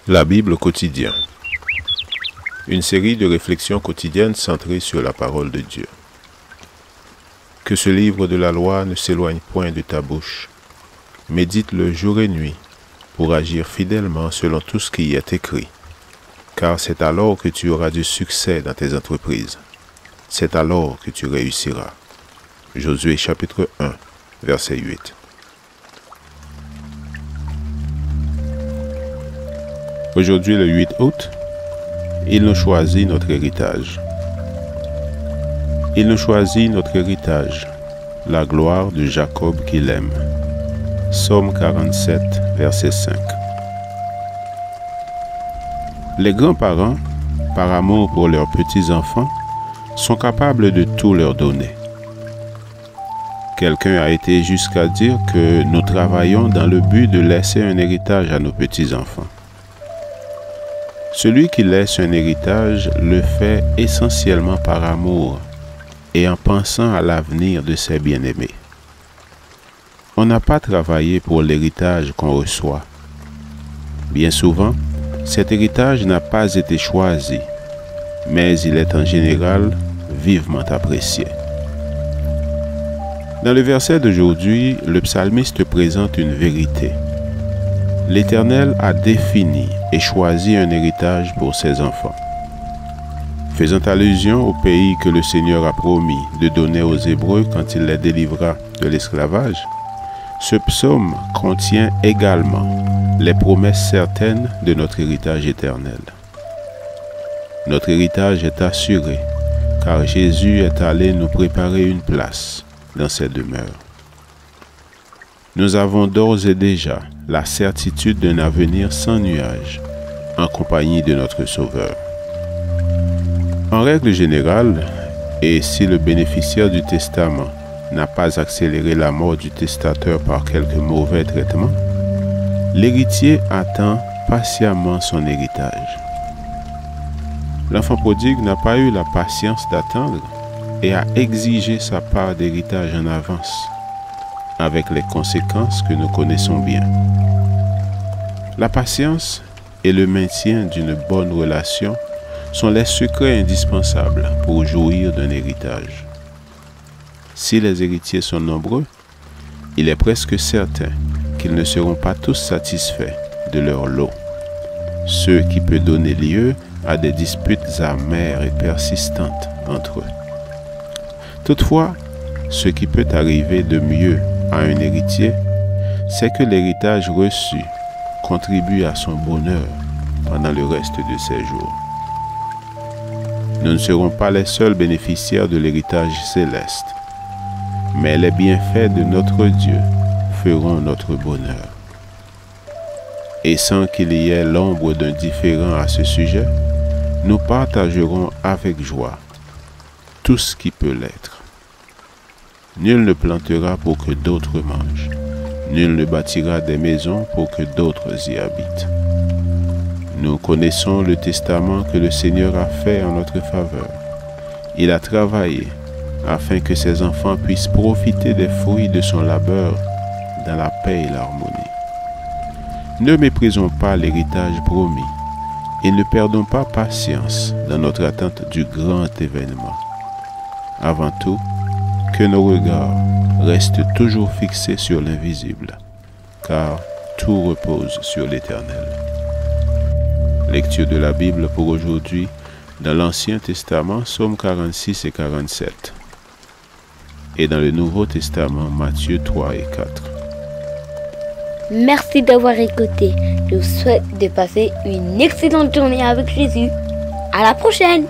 La Bible quotidien. Une série de réflexions quotidiennes centrées sur la parole de Dieu. Que ce livre de la loi ne s'éloigne point de ta bouche. Médite-le jour et nuit pour agir fidèlement selon tout ce qui y est écrit. Car c'est alors que tu auras du succès dans tes entreprises. C'est alors que tu réussiras. Josué chapitre 1, verset 8. Aujourd'hui, le 8 août, il nous choisit notre héritage. Il nous choisit notre héritage, la gloire de Jacob qu'il aime. Psaume 47, verset 5. Les grands-parents, par amour pour leurs petits-enfants, sont capables de tout leur donner. Quelqu'un a été jusqu'à dire que nous travaillons dans le but de laisser un héritage à nos petits-enfants. Celui qui laisse un héritage le fait essentiellement par amour et en pensant à l'avenir de ses bien-aimés. On n'a pas travaillé pour l'héritage qu'on reçoit. Bien souvent, cet héritage n'a pas été choisi, mais il est en général vivement apprécié. Dans le verset d'aujourd'hui, le psalmiste présente une vérité. L'Éternel a défini et choisi un héritage pour ses enfants. Faisant allusion au pays que le Seigneur a promis de donner aux Hébreux quand il les délivra de l'esclavage, ce psaume contient également les promesses certaines de notre héritage éternel. Notre héritage est assuré, car Jésus est allé nous préparer une place dans ses demeures. Nous avons d'ores et déjà la certitude d'un avenir sans nuage, en compagnie de notre Sauveur. En règle générale, et si le bénéficiaire du testament n'a pas accéléré la mort du testateur par quelque mauvais traitement, l'héritier attend patiemment son héritage. L'enfant prodigue n'a pas eu la patience d'attendre et a exigé sa part d'héritage en avance, avec les conséquences que nous connaissons bien. La patience et le maintien d'une bonne relation sont les secrets indispensables pour jouir d'un héritage. Si les héritiers sont nombreux, il est presque certain qu'ils ne seront pas tous satisfaits de leur lot, ce qui peut donner lieu à des disputes amères et persistantes entre eux. Toutefois, ce qui peut arriver de mieux à un héritier, c'est que l'héritage reçu contribue à son bonheur pendant le reste de ses jours. Nous ne serons pas les seuls bénéficiaires de l'héritage céleste, mais les bienfaits de notre Dieu feront notre bonheur. Et sans qu'il y ait l'ombre d'un différend à ce sujet, nous partagerons avec joie tout ce qui peut l'être. Nul ne plantera pour que d'autres mangent. Nul ne bâtira des maisons pour que d'autres y habitent. Nous connaissons le testament que le Seigneur a fait en notre faveur. Il a travaillé afin que ses enfants puissent profiter des fruits de son labeur dans la paix et l'harmonie. Ne méprisons pas l'héritage promis et ne perdons pas patience dans notre attente du grand événement. Avant tout, que nos regards restent toujours fixés sur l'invisible, car tout repose sur l'Éternel. Lecture de la Bible pour aujourd'hui dans l'Ancien Testament, Psaume 46 et 47, et dans le Nouveau Testament, Matthieu 3 et 4. Merci d'avoir écouté. Je vous souhaite de passer une excellente journée avec Jésus. À la prochaine!